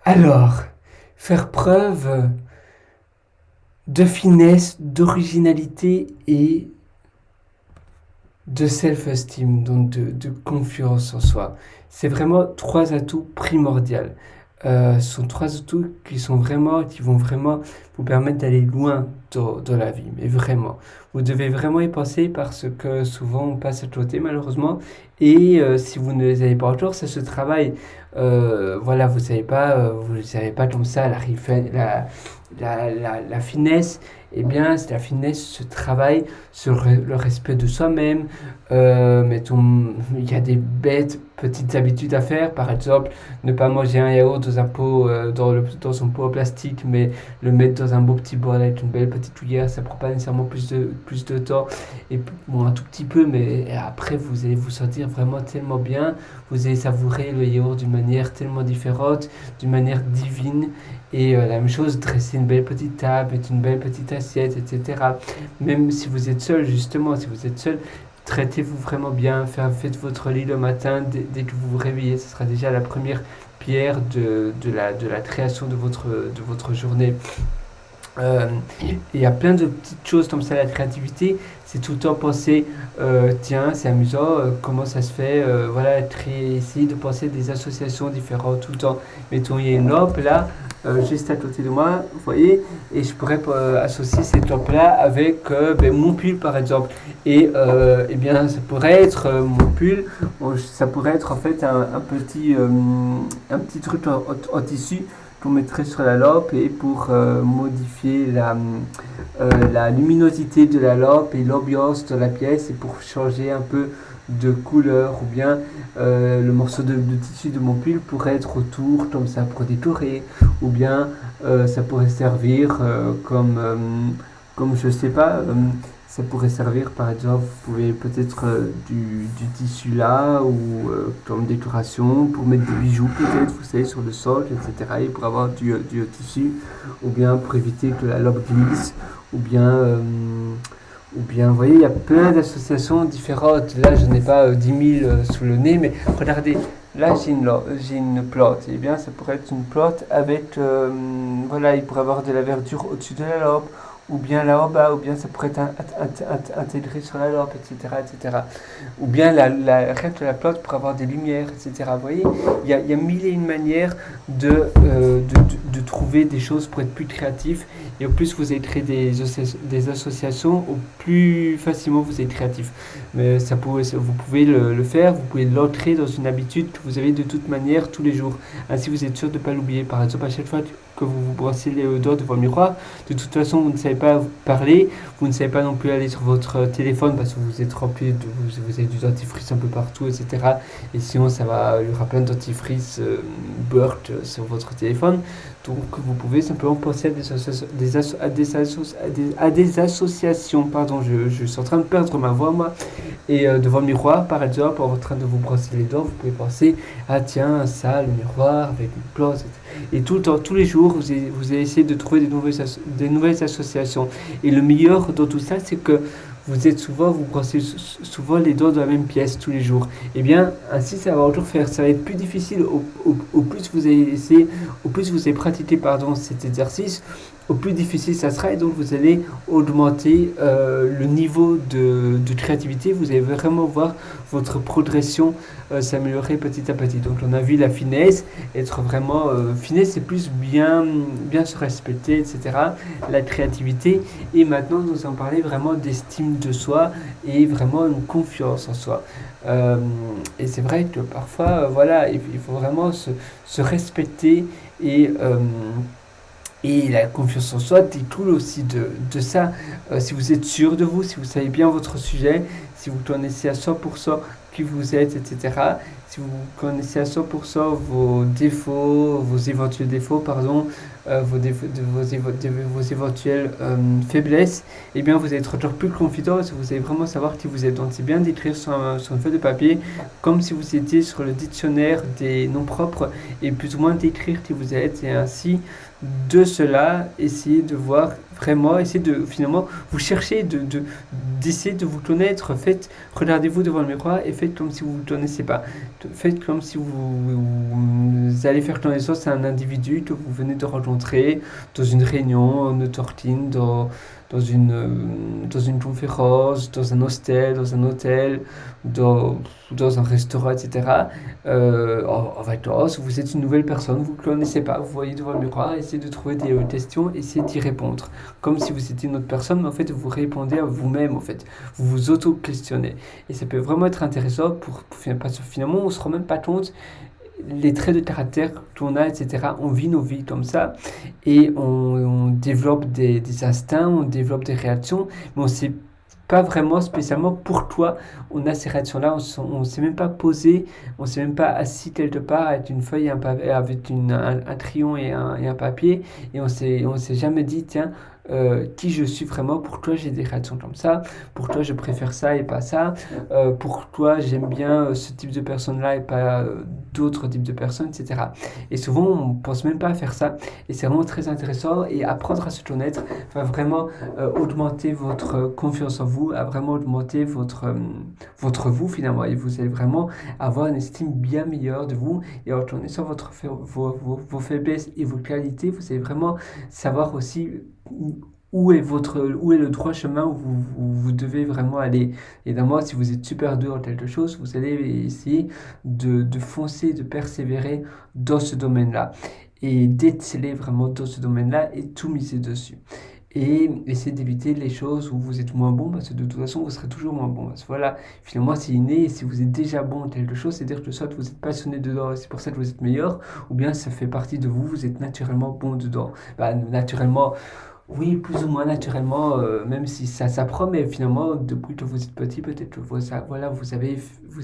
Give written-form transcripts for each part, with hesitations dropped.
Alors, faire preuve de finesse, d'originalité et de self-esteem, donc de confiance en soi. C'est vraiment trois atouts primordiaux. Ce sont trois atouts qui vont vraiment vous permettre d'aller loin dans la vie, mais vraiment. Vous devez vraiment y penser parce que souvent on passe à côté malheureusement, et si vous ne les avez pas encore, ça se travaille. Voilà, vous savez pas comme ça la finesse. Eh bien, la finesse se travaille sur le respect de soi-même. Mettons, il y a des bêtes petites habitudes à faire. Par exemple, ne pas manger un yaourt dans un pot, dans son pot en plastique, mais le mettre dans un beau petit bol avec une belle petite cuillère. Ça prend pas nécessairement plus de temps. Et bon, un tout petit peu, mais après, vous allez vous sentir vraiment tellement bien. Vous allez savourer le yaourt d'une manière tellement différente, d'une manière divine. Et la même chose, dresser une belle petite table, mettre une belle petite assiette, etc. Même si vous êtes seul, justement, si vous êtes seul, traitez-vous vraiment bien, faites votre lit le matin dès que vous vous réveillez. Ce sera déjà la première pierre de la création de votre journée. Euh, il y a plein de petites choses comme ça, la créativité, c'est tout le temps penser, tiens, c'est amusant, comment ça se fait, voilà, essayer de penser des associations différentes tout le temps. Mettons, il y a une lampe là, juste à côté de moi, vous voyez, et je pourrais associer cette lampe-là avec mon pull par exemple. Et eh bien, ça pourrait être mon pull, ça pourrait être en fait un petit truc en tissu qu'on mettrait sur la lampe et pour modifier la luminosité de la lampe et l'ambiance de la pièce et pour changer un peu de couleur ou bien le morceau de tissu de mon pull pourrait être autour comme ça pour décorer ou bien ça pourrait servir comme je sais pas ça pourrait servir par exemple vous pouvez peut-être du tissu là ou comme décoration pour mettre des bijoux peut-être vous savez sur le socle etc et pour avoir du tissu ou bien pour éviter que la lampe glisse ou bien, vous voyez, il y a plein d'associations différentes. Là, je n'ai pas 10 000 sous le nez, mais regardez, là, j'ai une plante. Eh bien, ça pourrait être une plante avec, voilà, il pourrait y avoir de la verdure au-dessus de la lampe, ou bien là en bas, ou bien ça pourrait être intégré sur la lampe, etc., etc. Ou bien rien que la plante pourrait avoir des lumières, etc. Vous voyez, il y a mille et une manières de trouver des choses pour être plus créatif. Et au plus vous allez créer des associations, au plus facilement vous êtes créatif. Mais vous pouvez le faire, vous pouvez l'entrer dans une habitude que vous avez de toute manière tous les jours. Ainsi vous êtes sûr de ne pas l'oublier. Par exemple, à chaque fois que vous vous brossez les dents devant le miroir, de toute façon vous ne savez pas parler, vous ne savez pas non plus aller sur votre téléphone parce que vous êtes rempli vous avez du dentifrice un peu partout, etc. Et sinon il y aura plein de dentifrice burk sur votre téléphone. Donc vous pouvez simplement penser à des associations. Pardon, je suis en train de perdre ma voix moi. Et devant le miroir, par exemple, en train de vous brosser les dents, vous pouvez penser, ah tiens, ça, le miroir avec une plante. Et tout le temps, tous les jours, vous allez essayer de trouver des nouvelles associations. Et le meilleur dans tout ça, c'est que vous brossez souvent les dents dans la même pièce tous les jours. Et bien, ainsi, ça va toujours faire. Ça va être plus difficile au plus vous allez essayer, au plus vous allez pratiquer, pardon, cet exercice, au plus difficile ça sera. Et donc, vous allez augmenter le niveau de créativité. Vous allez vraiment voir votre progression s'améliorer petit à petit. Donc, on a vu la finesse, être vraiment finesse, c'est plus bien se respecter, etc. La créativité. Et maintenant, nous allons parler vraiment d'estime de soi et vraiment une confiance en soi. Et c'est vrai que parfois, voilà, il faut vraiment se respecter et et la confiance en soi découle aussi de ça. Si vous êtes sûr de vous, si vous savez bien votre sujet, si vous connaissez à 100% qui vous êtes, etc. Si vous connaissez à 100% vos défauts, vos éventuels défauts, pardon, vos éventuelles faiblesses, eh bien vous allez être encore plus confident, parce que vous allez vraiment savoir qui vous êtes. Donc c'est bien d'écrire sur une feuille de papier, comme si vous étiez sur le dictionnaire des noms propres, et plus ou moins d'écrire qui vous êtes, et ainsi de cela, essayez de voir vraiment, essayez de finalement vous chercher d'essayer de vous connaître. Regardez-vous devant le miroir et faites comme si vous ne vous connaissez pas. Faites comme si vous allez faire connaissance à un individu que vous venez de rencontrer dans une réunion, en networking, dans une conférence, dans un hostel, dans un hôtel, dans un restaurant, etc. En vacances, vous êtes une nouvelle personne, vous ne connaissez pas, vous voyez devant le miroir, essayez de trouver des questions, essayez d'y répondre. Comme si vous étiez une autre personne, mais en fait, vous répondez à vous-même, en fait. Vous vous auto-questionnez. Et ça peut vraiment être intéressant parce que finalement, on ne se rend même pas compte les traits de caractère qu'on a, etc. On vit nos vies comme ça et on développe des instincts, on développe des réactions, mais on sait pas vraiment spécialement pourquoi on a ces réactions-là. On s'est même pas posé, on s'est même pas assis quelque part avec une feuille, avec un crayon et un papier, et on s'est jamais dit, tiens, qui je suis vraiment, pourquoi j'ai des réactions comme ça, pourquoi je préfère ça et pas ça, pourquoi j'aime bien ce type de personne-là et pas d'autres types de personnes, etc. Et souvent, on pense même pas à faire ça, et c'est vraiment très intéressant, et apprendre à se connaître va vraiment augmenter votre confiance en vous, à vraiment augmenter votre vous finalement, et vous allez vraiment avoir une estime bien meilleure de vous, et en connaissant vos faiblesses et vos qualités, vous allez vraiment savoir aussi où est le droit chemin où vous devez vraiment aller. Et dans moi, si vous êtes super dur en quelque chose, vous allez essayer de foncer, de persévérer dans ce domaine-là. Et d'exceller vraiment dans ce domaine-là et tout miser dessus. Et essayer d'éviter les choses où vous êtes moins bon, parce que de toute façon, vous serez toujours moins bon. Parce que voilà, finalement, c'est inné, et si vous êtes déjà bon en quelque chose, c'est-à-dire que soit vous êtes passionné dedans, et c'est pour ça que vous êtes meilleur, ou bien ça fait partie de vous, vous êtes naturellement bon dedans. Bah, naturellement, oui, plus ou moins naturellement, même si ça s'apprend, mais finalement, depuis que vous êtes petit, peut-être que voilà, vous avez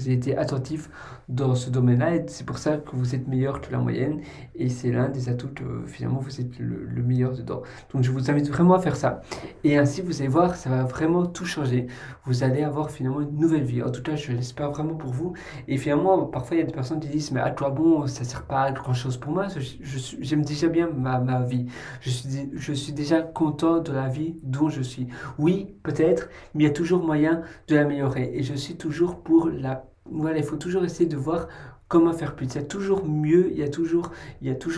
été attentif dans ce domaine-là, et c'est pour ça que vous êtes meilleur que la moyenne, et c'est l'un des atouts que finalement vous êtes le meilleur dedans. Donc je vous invite vraiment à faire ça, et ainsi vous allez voir, ça va vraiment tout changer. Vous allez avoir finalement une nouvelle vie. En tout cas, je l'espère vraiment pour vous. Et finalement, parfois il y a des personnes qui disent, mais à quoi bon, ça sert pas à grand-chose pour moi, j'aime déjà bien ma vie. Je suis déjà content de la vie dont je suis. Oui, peut-être, mais il y a toujours moyen de l'améliorer. Et je suis toujours pour la... Voilà, il faut toujours essayer de voir comment faire plus. Il y a toujours mieux, il y a toujours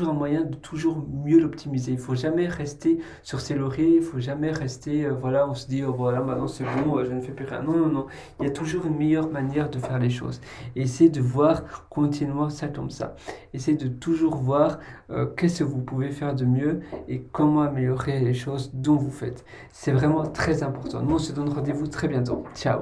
un moyen de toujours mieux l'optimiser. Il faut jamais rester sur ses lauriers, il faut jamais rester, voilà, on se dit, oh, voilà, maintenant c'est bon, je ne fais plus rien. Non, non, non. Il y a toujours une meilleure manière de faire les choses. Et essayez de voir continuellement ça comme ça. Essayez de toujours voir qu'est-ce que vous pouvez faire de mieux et comment améliorer les choses dont vous faites. C'est vraiment très important. Nous, on se donne rendez-vous très bientôt. Ciao!